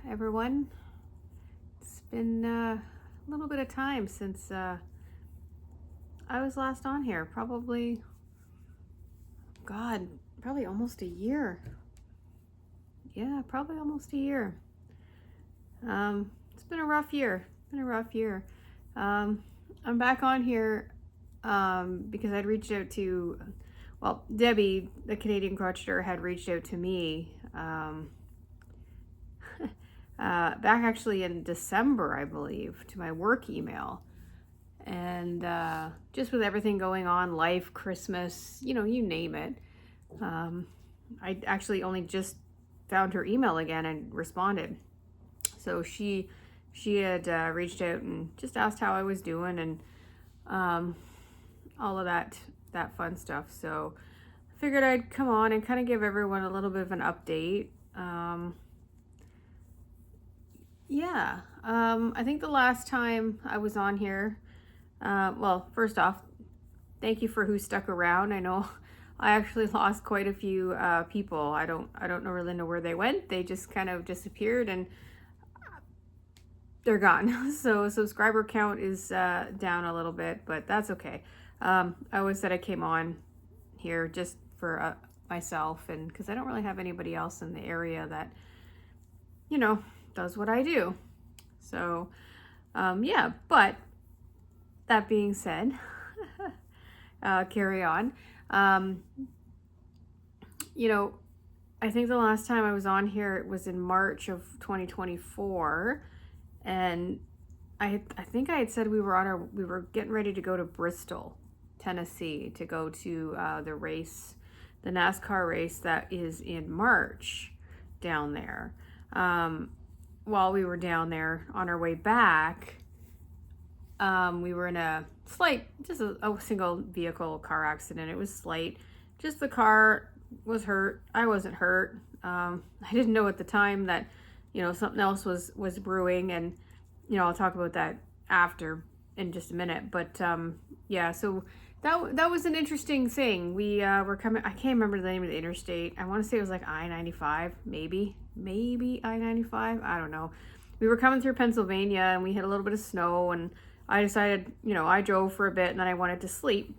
everyone. It's been a little bit of time since I was last on here. Probably almost a year. Yeah, probably almost a year. It's been a rough year. I'm back on here because I'd reached out to, Debbie, the Canadian crocheter, had reached out to me. Back actually in December, I believe, to my work email. And just with everything going on, life, Christmas, you name it. I actually only just found her email again and responded. So she had reached out and just asked how I was doing and all of that fun stuff. So I figured I'd come on and kind of give everyone a little bit of an update. I think the last time I was on here, first off, thank you for who stuck around. I know I actually lost quite a few people. I don't really know where they went. They just kind of disappeared and they're gone. So subscriber count is down a little bit, but that's okay. I always said I came on here just for myself, and because I don't really have anybody else in the area that does what I do. So but that being said, carry on. I think the last time I was on here, it was in March of 2024, and I think I had said we were getting ready to go to Bristol, Tennessee, to go to the NASCAR race that is in March down there. While we were down there on our way back, we were in a single vehicle car accident. It was slight. Just the car was hurt. I wasn't hurt. I didn't know at the time that, something else was brewing, and, I'll talk about that after in just a minute. But, so that was an interesting thing. We were coming, I can't remember the name of the interstate. I want to say it was like I-95, maybe I-95. I don't know. We were coming through Pennsylvania and we had a little bit of snow, and I decided, I drove for a bit and then I wanted to sleep.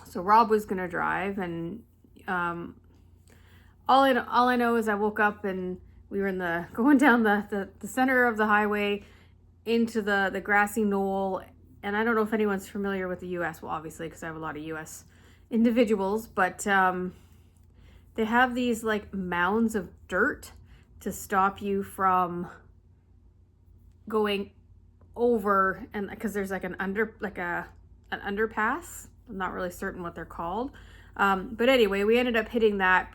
So Rob was going to drive, and all I know is I woke up and we were going down the center of the highway into the grassy knoll. And I don't know if anyone's familiar with the U.S. Well, obviously, because I have a lot of U.S. individuals, but they have these like mounds of dirt to stop you from going over, and because there's like an underpass. I'm not really certain what they're called, but anyway, we ended up hitting that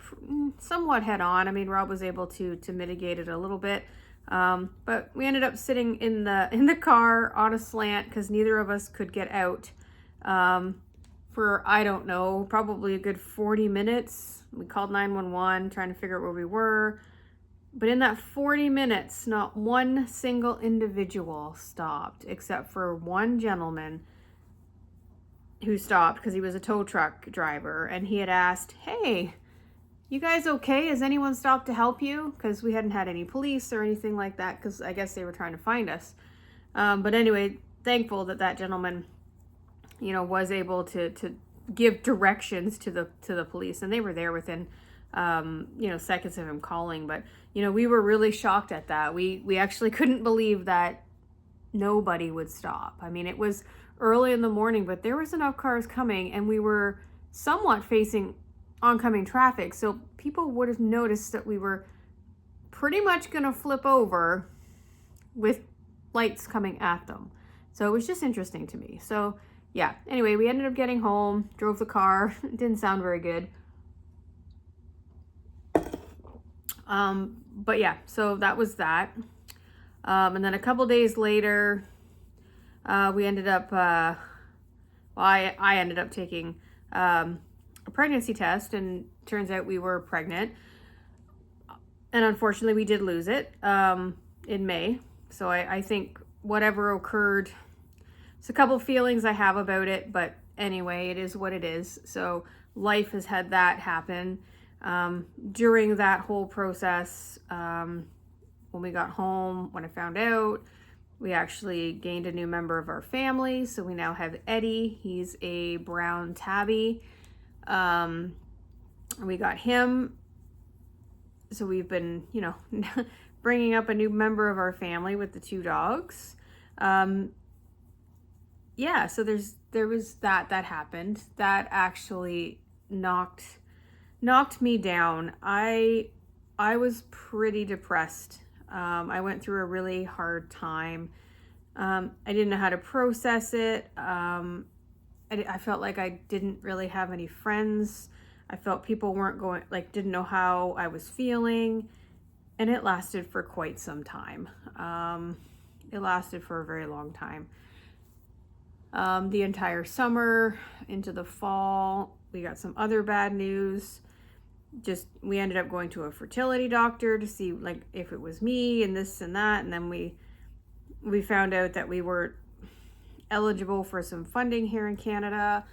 somewhat head on. I mean, Rob was able to mitigate it a little bit, but we ended up sitting in the car on a slant because neither of us could get out for, I don't know, probably a good 40 minutes. We called 911 trying to figure out where we were. But in that 40 minutes, not one single individual stopped, except for one gentleman who stopped because he was a tow truck driver. And he had asked, "Hey, you guys okay? Has anyone stopped to help you?" Because we hadn't had any police or anything like that, because I guess they were trying to find us. But anyway, thankful that gentleman, was able to give directions to the police. And they were there within seconds of him calling. But we were really shocked at that. We actually couldn't believe that nobody would stop. I mean, it was early in the morning, but there was enough cars coming, and we were somewhat facing oncoming traffic, so people would have noticed that we were pretty much gonna flip over with lights coming at them. So it was just interesting to me. So yeah, anyway, we ended up getting home, drove the car. It didn't sound very good. But yeah, so that was that. And then a couple days later, we ended up, I ended up taking a pregnancy test, and turns out we were pregnant. And unfortunately, we did lose it in May. So I think whatever occurred, it's a couple feelings I have about it, but anyway, it is what it is. So life has had that happen. During that whole process, when we got home, when I found out, we actually gained a new member of our family. So we now have Eddie. He's a brown tabby. We got him. So we've been, bringing up a new member of our family with the 2 dogs. So there was that happened. That actually knocked me down. I was pretty depressed. I went through a really hard time. I didn't know how to process it. I felt like I didn't really have any friends. I felt people didn't know how I was feeling. And it lasted for quite some time. It lasted for a very long time. The entire summer into the fall, we got some other bad news. We ended up going to a fertility doctor to see if it was me and this and that. And then we found out that we weren't eligible for some funding here in Canada.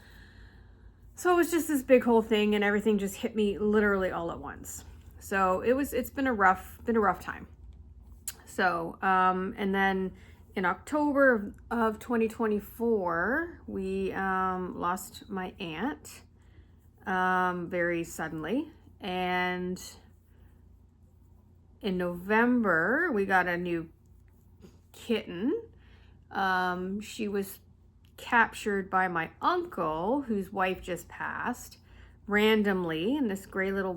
So it was just this big whole thing, and everything just hit me literally all at once. So it's been a rough time. So, and then in October of 2024, we lost my aunt very suddenly. And in November, we got a new kitten. She was captured by my uncle, whose wife just passed, randomly, and this gray and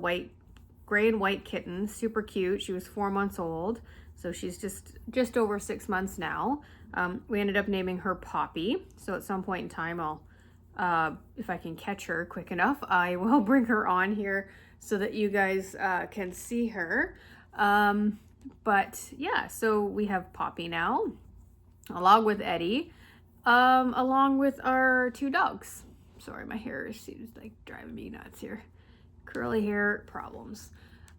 white kitten, super cute. She was 4 months old, so she's just over 6 months now. We ended up naming her Poppy. So at some point in time, if I can catch her quick enough, I will bring her on here so that you guys can see her. But yeah, so we have Poppy now, along with Eddie, along with our 2 dogs. Sorry, my hair seems like driving me nuts here. Curly hair problems.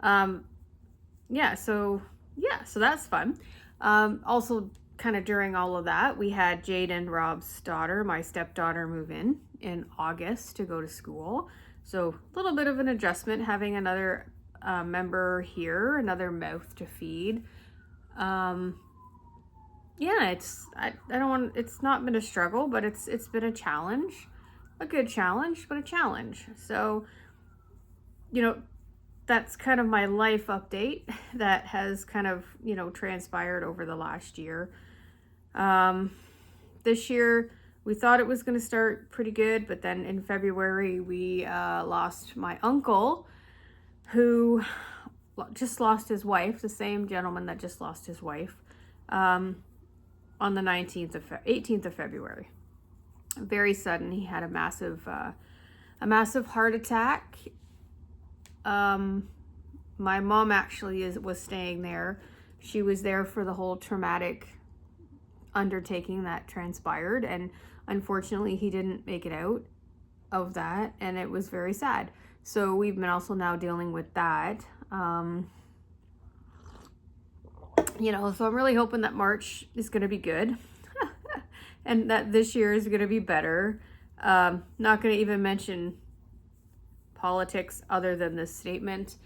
So that's fun. Also, kind of during all of that, we had Jaden, Rob's daughter, my stepdaughter, move in August to go to school. So a little bit of an adjustment having another member here, another mouth to feed. It's not been a struggle, but it's been a challenge, a good challenge, but a challenge. So, that's kind of my life update that has kind of, transpired over the last year. This year, we thought it was going to start pretty good, but then in February, we lost my uncle, who just lost his wife, the same gentleman that just lost his wife, on the 18th of February. Very sudden. He had a massive heart attack. My mom actually was staying there. She was there for the whole traumatic undertaking that transpired, and unfortunately he didn't make it out of that, and it was very sad. So we've been also now dealing with that. So I'm really hoping that March is going to be good and that this year is going to be better. Not going to even mention politics other than this statement.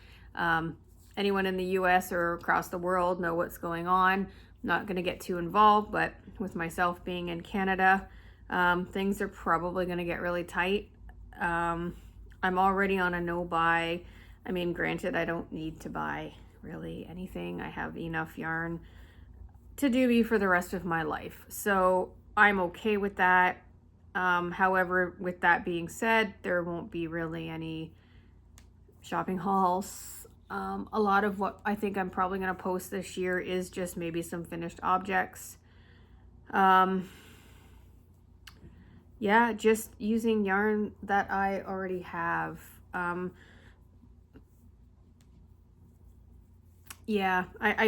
Anyone in the US or across the world know what's going on. I'm not going to get too involved, but with myself being in Canada, things are probably going to get really tight. I'm already on a no buy. I mean, granted, I don't need to buy really anything. I have enough yarn to do me for the rest of my life. So I'm okay with that. However, with that being said, there won't be really any shopping hauls. A lot of what I think I'm probably going to post this year is just maybe some finished objects. Just using yarn that I already have. I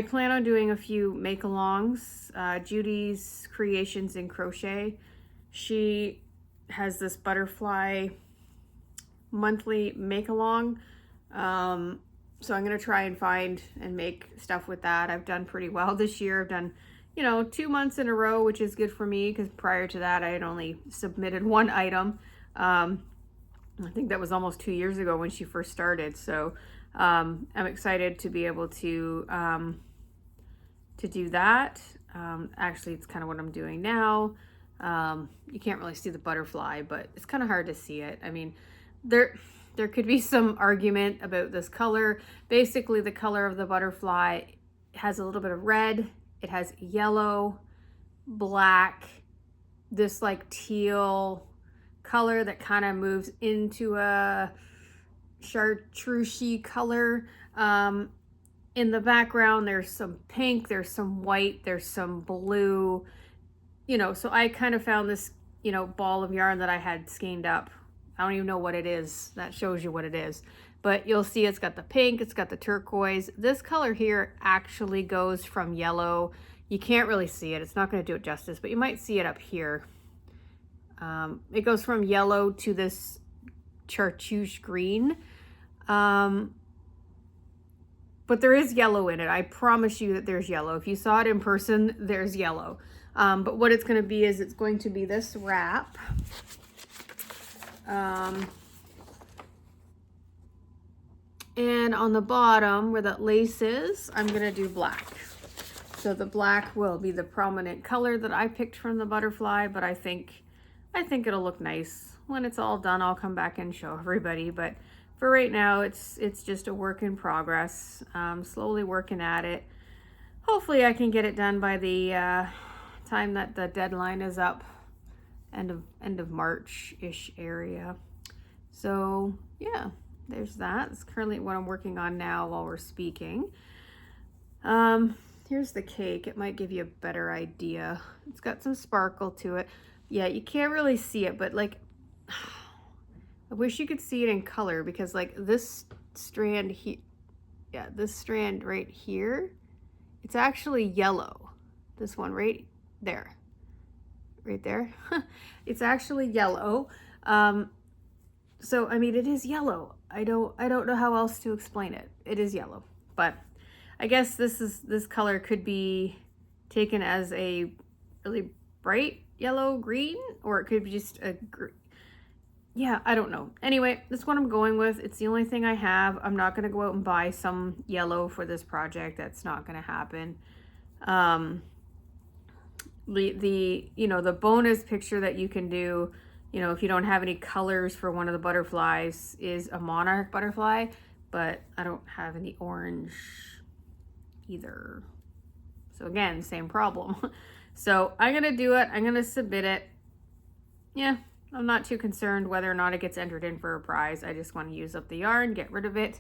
plan on doing a few make-alongs. Judy's Creations in Crochet. She has this butterfly monthly make-along. So I'm going to try and find and make stuff with that. I've done pretty well this year. I've done, 2 months in a row, which is good for me because prior to that, I had only submitted 1 item. I think that was almost 2 years ago when she first started. So I'm excited to be able to to do that. Actually, it's kind of what I'm doing now. You can't really see the butterfly, but it's kind of hard to see it. I mean, there could be some argument about this color. Basically, the color of the butterfly has a little bit of red. It has yellow, black, this like teal color that kind of moves into a chartreuse color. In the background, there's some pink, there's some white, there's some blue, so I kind of found this, ball of yarn that I had skeined up. I don't even know what it is. That shows you what it is. But you'll see it's got the pink, it's got the turquoise. This color here actually goes from yellow. You can't really see it. It's not going to do it justice, but you might see it up here. It goes from yellow to this chartreuse green. But there is yellow in it. I promise you that there's yellow. If you saw it in person, there's yellow. But what it's going to be is it's going to be this wrap. And on the bottom where that lace is, I'm going to do black. So the black will be the prominent color that I picked from the butterfly, but I think it'll look nice. When it's all done, I'll come back and show everybody. But for right now, it's just a work in progress. Slowly working at it. Hopefully I can get it done by the time that the deadline is up, end of March-ish area. So yeah, there's that. It's currently what I'm working on now while we're speaking. Here's the cake. It might give you a better idea. It's got some sparkle to it. Yeah, you can't really see it, but like, I wish you could see it in color, because like this strand here, yeah, this strand right here, it's actually yellow. This one right there, it's actually yellow. So I mean, it is yellow. I don't know how else to explain it. It is yellow, but I guess this color could be taken as a really bright yellow green, or it could be just a yeah, I don't know. Anyway, that's what I'm going with. It's the only thing I have. I'm not going to go out and buy some yellow for this project. That's not going to happen. The bonus picture that you can do, if you don't have any colors for one of the butterflies, is a monarch butterfly, but I don't have any orange either. So again, same problem. So I'm going to do it. I'm going to submit it. Yeah, I'm not too concerned whether or not it gets entered in for a prize. I just want to use up the yarn, get rid of it,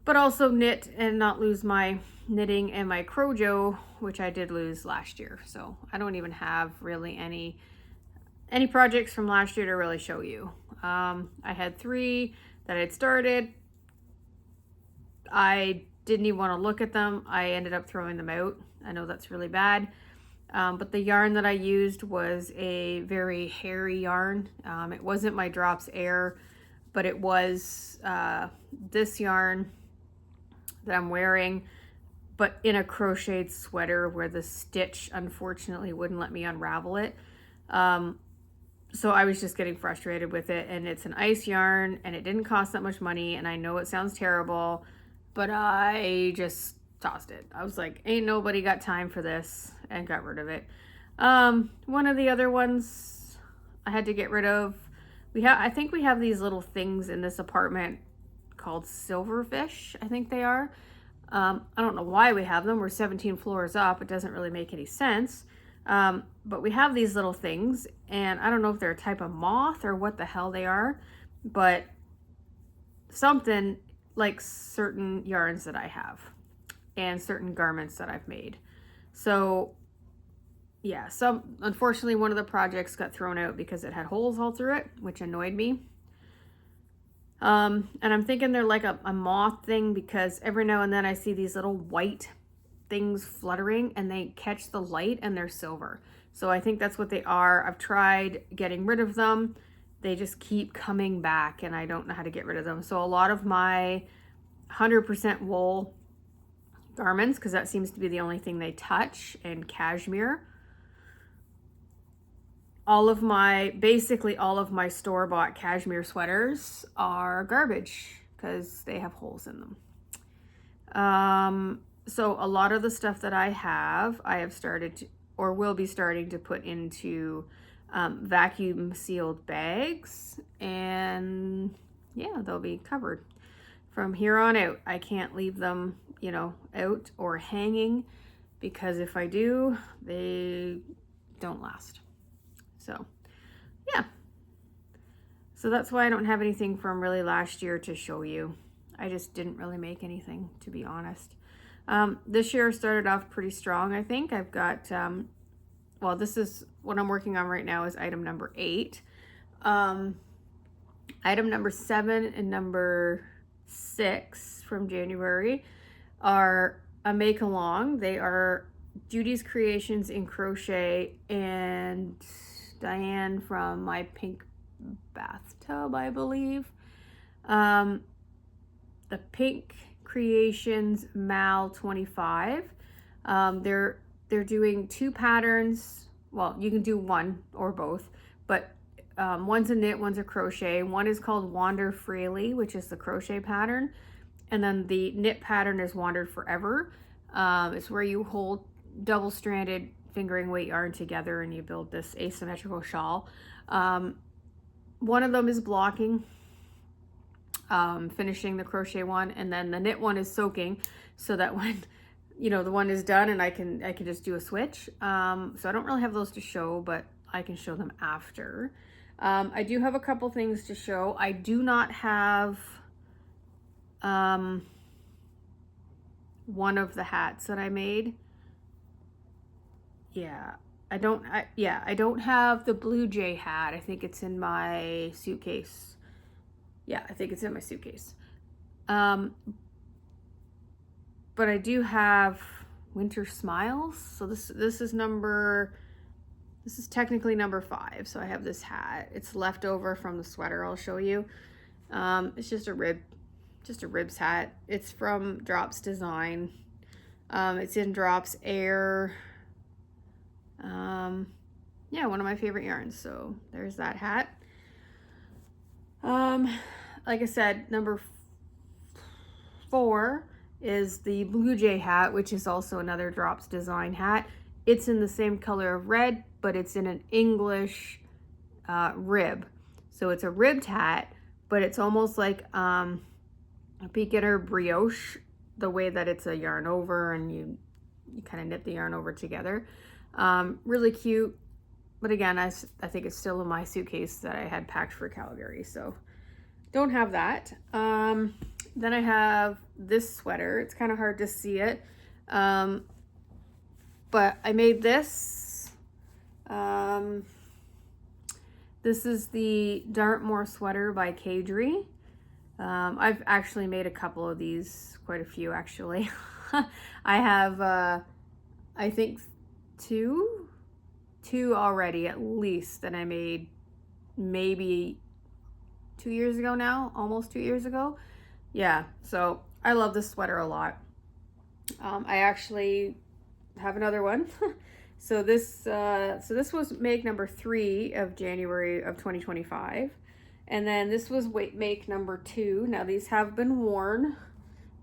but also knit and not lose my knitting and my Crojo, which I did lose last year. So I don't even have really any projects from last year to really show you. I had 3 that I'd started. I didn't even want to look at them. I ended up throwing them out. I know that's really bad. But the yarn that I used was a very hairy yarn. It wasn't my Drops Air, but it was this yarn that I'm wearing, but in a crocheted sweater where the stitch unfortunately wouldn't let me unravel it. So I was just getting frustrated with it, and it's an ice yarn, and it didn't cost that much money, and I know it sounds terrible, but I just tossed it. I was like, ain't nobody got time for this, and got rid of it. One of the other ones I had to get rid of. I think we have these little things in this apartment called silverfish, I think they are. I don't know why we have them. We're 17 floors up. It doesn't really make any sense. But we have these little things, and I don't know if they're a type of moth or what the hell they are, but something like certain yarns that I have and certain garments that I've made. So yeah, unfortunately one of the projects got thrown out because it had holes all through it, which annoyed me. And I'm thinking they're like a moth thing, because every now and then I see these little white things fluttering and they catch the light and they're silver. So I think that's what they are. I've tried getting rid of them. They just keep coming back and I don't know how to get rid of them. So a lot of my 100% wool garments, because that seems to be the only thing they touch, and cashmere. Basically all of my store-bought cashmere sweaters are garbage because they have holes in them. So a lot of the stuff that I have started to, or will be starting to put into vacuum sealed bags, and yeah, they'll be covered. From here on out, I can't leave them, you know, out or hanging, because if I do, they don't last. So yeah, so that's why I don't have anything from really last year to show you. I just didn't really make anything, to be honest. This year started off pretty strong, I think. I've got, well, this is what I'm working on right now is item number 8. Item number 7 and number 6 from January are a make along. They are Judy's Creations in Crochet and Diane from My Pink Bathtub, I believe. The Pink Creations Mal 25. They're doing 2 patterns. Well, you can do one or both, but one's a knit, one's a crochet. One is called Wander Freely, which is the crochet pattern, and then the knit pattern is Wandered Forever. It's where you hold double-stranded fingering weight yarn together and you build this asymmetrical shawl. One of them is blocking, finishing the crochet one, and then the knit one is soaking, so that when you know the one is done and I can just do a switch. So I don't really have those to show, but I can show them after. I do have a couple things to show. I do not have one of the hats that I made. Yeah, I don't have the Blue Jay hat. I think it's in my suitcase. Yeah, I think it's in my suitcase. But I do have Winter Smiles. So this is technically number 5. So I have this hat. It's left over from the sweater I'll show you. It's just a ribs hat. It's from Drops Design. It's in Drops Air. Yeah, one of my favorite yarns. So there's that hat. Like I said, number 4 is the Blue Jay hat, which is also another Drops Design hat. It's in the same color of red, but it's in an English rib. So it's a ribbed hat, but it's almost like a beginner brioche, the way that it's a yarn over and you kind of knit the yarn over together. Really cute, but again, I think it's still in my suitcase that I had packed for Calgary, so don't have that. Then I have this sweater. It's kind of hard to see it, but I made this. This is the Dartmoor sweater by Kadri. I've actually made a couple of these, quite a few actually. I have, I think two already at least that I made maybe 2 years ago now, almost 2 years ago. Yeah, so I love this sweater a lot. I actually have another one. So this was make number 3 of January of 2025. And then this was make number 2. Now these have been worn.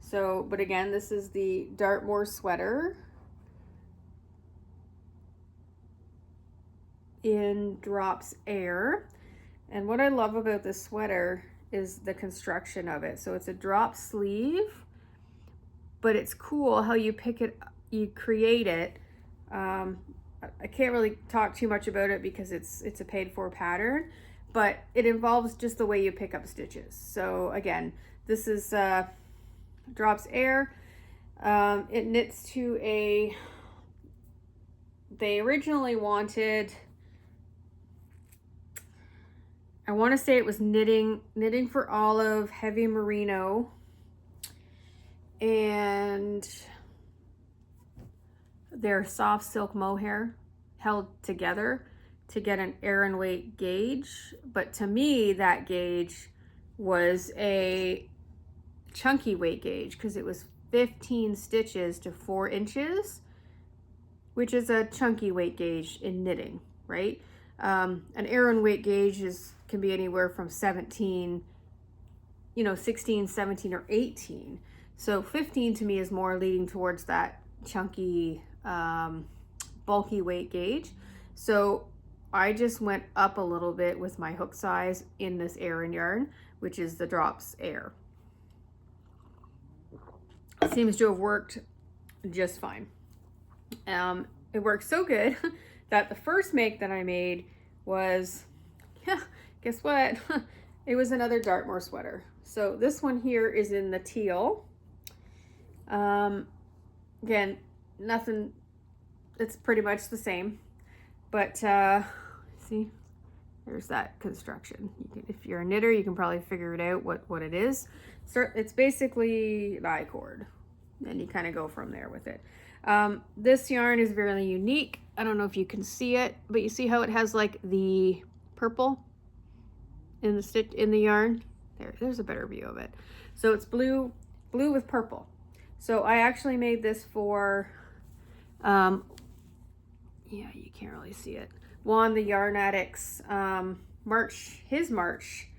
So, but again, this is the Dartmoor sweater in Drops Air. And what I love about this sweater is the construction of it. So it's a drop sleeve, but it's cool how you create it. I can't really talk too much about it because it's a paid for pattern, but it involves just the way you pick up stitches. So again, this is Drops Air. It knits to they originally wanted, I want to say it was knitting for Olive, heavy merino, and their soft silk mohair held together to get an Aran weight gauge. But to me, that gauge was a chunky weight gauge because it was 15 stitches to 4 inches, which is a chunky weight gauge in knitting, right? An Aran weight gauge can be anywhere from 16, 17, or 18. So 15 to me is more leading towards that chunky, bulky weight gauge. So I just went up a little bit with my hook size in this Aran yarn, which is the Drops Air. It seems to have worked just fine. It worked so good that the first make that I made was, yeah, guess what? It was another Dartmoor sweater. So this one here is in the teal. Again, nothing, it's pretty much the same, but see, there's that construction. If you're a knitter, you can probably figure it out what it is. It's basically I-cord, and you kind of go from there with it. This yarn is very unique. I don't know if you can see it, but you see how it has like the purple in the stitch in the yarn. There's a better view of it. So it's blue with purple. So I actually made this for, yeah, you can't really see it. Juan, the Yarn Addicts, his March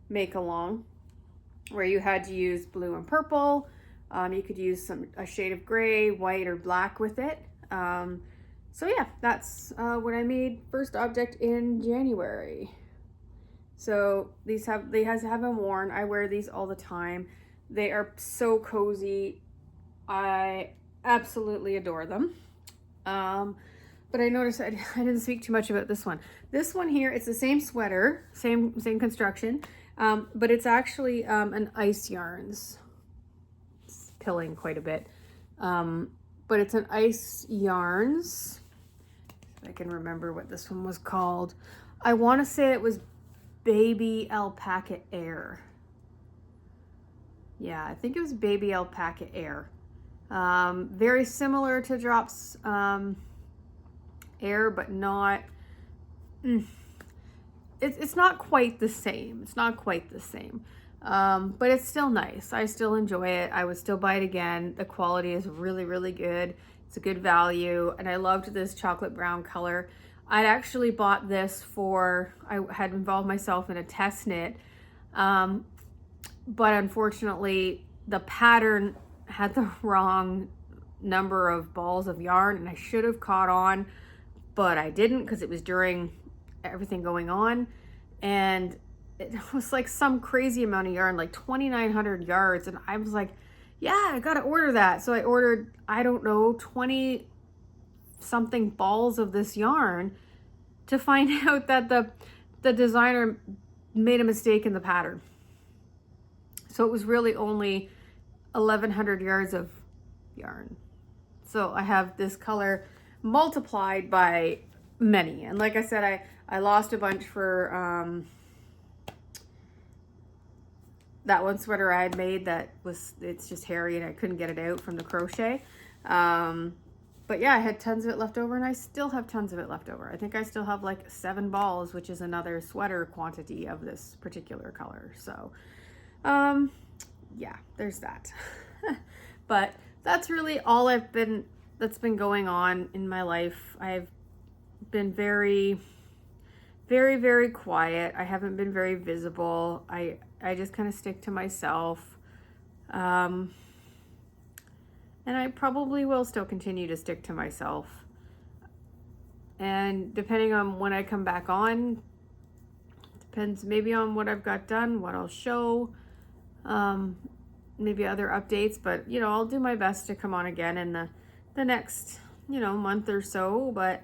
make along, where you had to use blue and purple. You could use a shade of gray, white, or black with it. So yeah, that's what I made first object in January. So they have them worn. I wear these all the time. They are so cozy. I absolutely adore them. But I noticed I didn't speak too much about this one. This one here, it's the same sweater, same construction, but it's actually an Ice Yarns. It's pilling quite a bit. But it's an Ice Yarns. If I can remember what this one was called. I want to say it was Baby Alpaca Air. Yeah, I think it was Baby Alpaca Air. Very similar to Drops Air, but not, it's not quite the same. It's not quite the same. But it's still nice. I still enjoy it. I would still buy it again. The quality is really, really good. It's a good value. And I loved this chocolate brown color. I'd actually bought this I had involved myself in a test knit. But unfortunately the pattern had the wrong number of balls of yarn, and I should have caught on, but I didn't because it was during everything going on. And it was like some crazy amount of yarn, like 2,900 yards. And I was like, yeah, I gotta order that. So I ordered, I don't know, 20 something balls of this yarn to find out that the designer made a mistake in the pattern. So it was really only 1,100 yards of yarn. So I have this color multiplied by many. And like I said, I lost a bunch for that one sweater I had made it's just hairy and I couldn't get it out from the crochet. But yeah, I had tons of it left over, and I still have tons of it left over. I think I still have like 7 balls, which is another sweater quantity of this particular color. So yeah, there's that. But that's really all that's been going on in my life. I've been very, very, very quiet. I haven't been very visible. I just kind of stick to myself. And I probably will still continue to stick to myself. And depending on when I come back on, depends maybe on what I've got done, what I'll show, maybe other updates, but you know, I'll do my best to come on again in the next, you know, month or so, but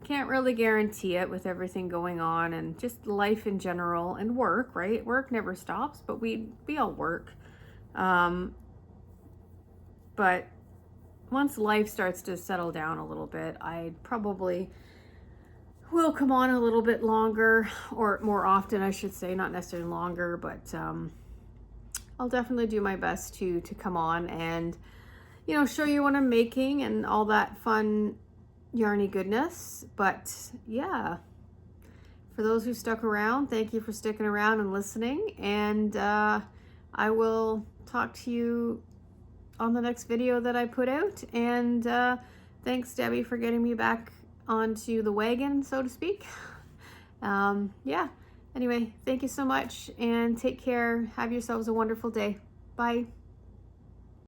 can't really guarantee it with everything going on and just life in general and work, right? Work never stops, but we all work. But once life starts to settle down a little bit, I probably will come on a little bit longer, or more often, I should say, not necessarily longer, but I'll definitely do my best to come on and, you know, show you what I'm making and all that fun yarny goodness. But yeah, for those who stuck around, thank you for sticking around and listening, and I will talk to you on the next video that I put out. And thanks, Debbie, for getting me back onto the wagon, so to speak. Yeah, anyway, thank you so much, and take care. Have yourselves a wonderful day. Bye.